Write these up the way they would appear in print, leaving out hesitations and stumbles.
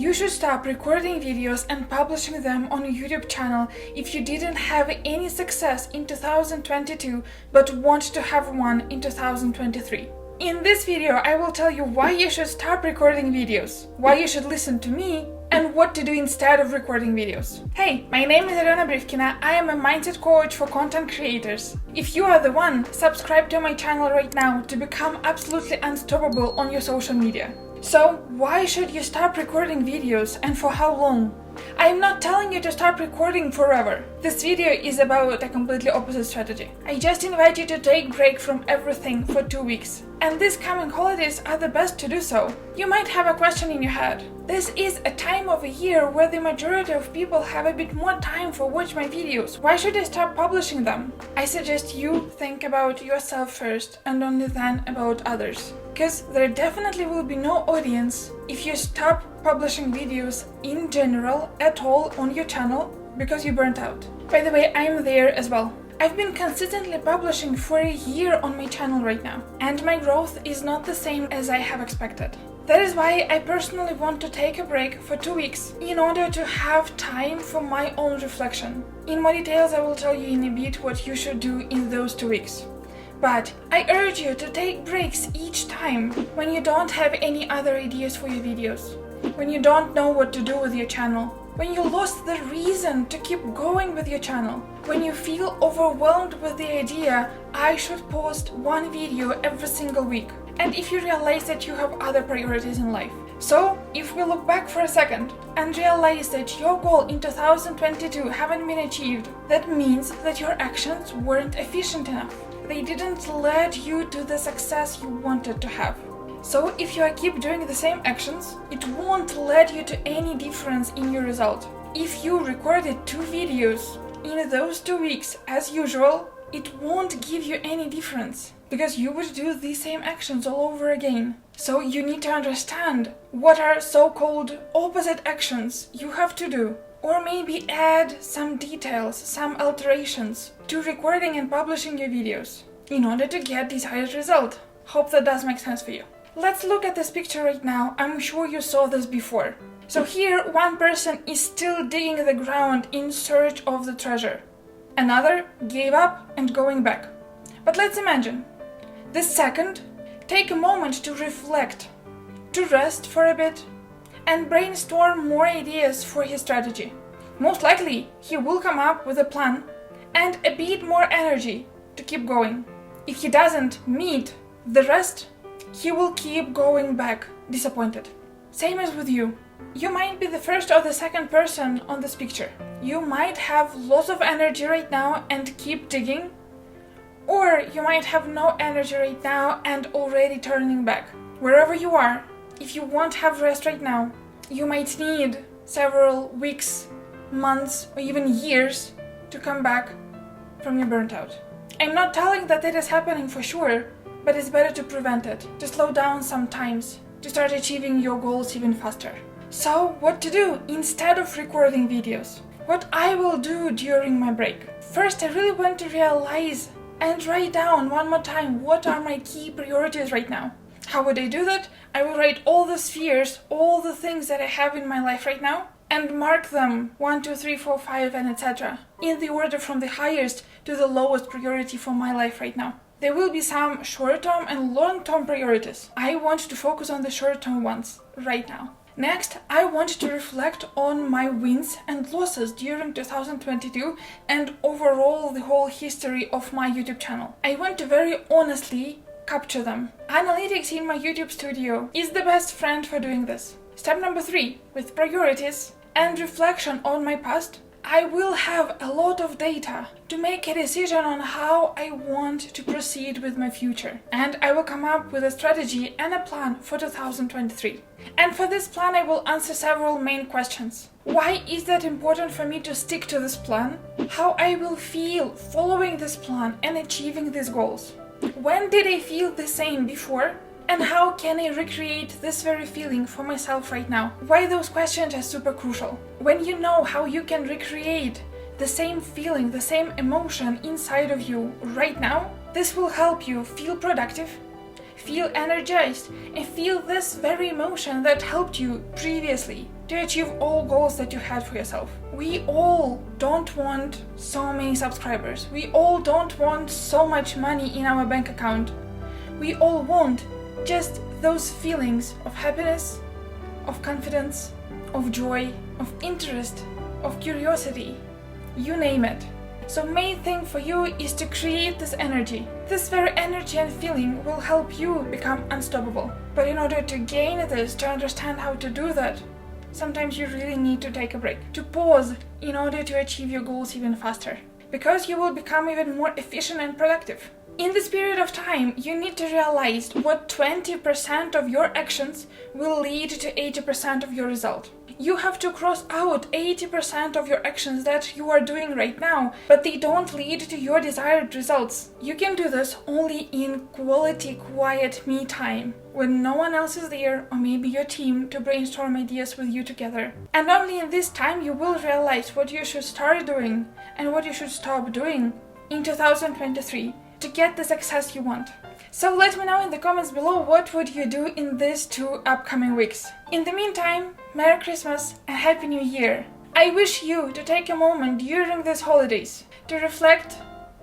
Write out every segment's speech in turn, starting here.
You should stop recording videos and publishing them on a YouTube channel if you didn't have any success in 2022 but want to have one in 2023. In this video, I will tell you why you should stop recording videos, why you should listen to me, and what to do instead of recording videos. Hey, my name is Alyona Brivkina. I am a mindset coach for content creators. If you are the one, subscribe to my channel right now to become absolutely unstoppable on your social media. So, why should you stop recording videos and for how long? I am not telling you to stop recording forever. This video is about a completely opposite strategy. I just invite you to take a break from everything for 2 weeks. And these coming holidays are the best to do so. You might have a question in your head. This is a time of a year where the majority of people have a bit more time for watch my videos. Why should I stop publishing them? I suggest you think about yourself first and only then about others. Because there definitely will be no audience if you stop publishing videos in general at all on your channel because you burnt out. By the way, I'm there as well. I've been consistently publishing for a year on my channel right now, and my growth is not the same as I have expected. That is why I personally want to take a break for 2 weeks in order to have time for my own reflection. In more details, I will tell you in a bit what you should do in those 2 weeks. But I urge you to take breaks each time when you don't have any other ideas for your videos, when you don't know what to do with your channel, when you lost the reason to keep going with your channel, when you feel overwhelmed with the idea I should post one video every single week, and if you realize that you have other priorities in life. So, if we look back for a second and realize that your goal in 2022 haven't been achieved, that means that your actions weren't efficient enough. They didn't lead you to the success you wanted to have. So if you keep doing the same actions, it won't lead you to any difference in your result. If you recorded 2 videos in those 2 weeks as usual, it won't give you any difference because you would do the same actions all over again. So you need to understand what are so-called opposite actions you have to do, or maybe add some details, some alterations to recording and publishing your videos in order to get desired result. Hope that does make sense for you. Let's look at this picture right now. I'm sure you saw this before. So here one person is still digging the ground in search of the treasure. Another gave up and going back. But let's imagine the second take a moment to reflect, to rest for a bit, and brainstorm more ideas for his strategy. Most likely, he will come up with a plan and a bit more energy to keep going. If he doesn't meet the rest, he will keep going back, disappointed. Same as with you. You might be the first or the second person on this picture. You might have lots of energy right now and keep digging, or you might have no energy right now and already turning back. Wherever you are, if you won't have rest right now, you might need several weeks, months, or even years to come back from your burnt out. I'm not telling that it is happening for sure, but it's better to prevent it, to slow down sometimes, to start achieving your goals even faster. So, what to do instead of recording videos? What I will do during my break? First, I really want to realize and write down one more time what are my key priorities right now. How would I do that? I will write all the spheres, all the things that I have in my life right now, and mark them 1, 2, 3, 4, 5, and etc. in the order from the highest to the lowest priority for my life right now. There will be some short-term and long-term priorities. I want to focus on the short-term ones right now. Next, I want to reflect on my wins and losses during 2022 and overall the whole history of my YouTube channel. I want to very honestly capture them. Analytics in my YouTube studio is the best friend for doing this. Step number 3, with priorities and reflection on my past, I will have a lot of data to make a decision on how I want to proceed with my future. And I will come up with a strategy and a plan for 2023. And for this plan, I will answer several main questions. Why is that important for me to stick to this plan? How I will feel following this plan and achieving these goals? When did I feel the same before? And how can I recreate this very feeling for myself right now? Why those questions are super crucial. When you know how you can recreate the same feeling, the same emotion inside of you right now, this will help you feel productive, feel energized, and feel this very emotion that helped you previously to achieve all goals that you had for yourself. We all don't want so many subscribers. We all don't want so much money in our bank account. We all want just those feelings of happiness, of confidence, of joy, of interest, of curiosity, you name it. So main thing for you is to create this energy. This very energy and feeling will help you become unstoppable. But in order to gain this, to understand how to do that, sometimes you really need to take a break, to pause in order to achieve your goals even faster. Because you will become even more efficient and productive. In this period of time, you need to realize what 20% of your actions will lead to 80% of your result. You have to cross out 80% of your actions that you are doing right now, but they don't lead to your desired results. You can do this only in quality, quiet me time, when no one else is there, or maybe your team, to brainstorm ideas with you together. And only in this time you will realize what you should start doing and what you should stop doing in 2023 to get the success you want. So let me know in the comments below what would you do in these 2 upcoming weeks. In the meantime, Merry Christmas and Happy New Year! I wish you to take a moment during these holidays to reflect,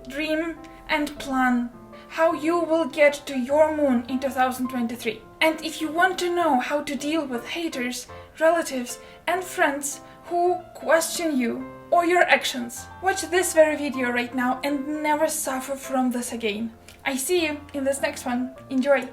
dream and plan how you will get to your moon in 2023. And if you want to know how to deal with haters, relatives and friends who question you or your actions, watch this very video right now and never suffer from this again. I see you in this next one. Enjoy!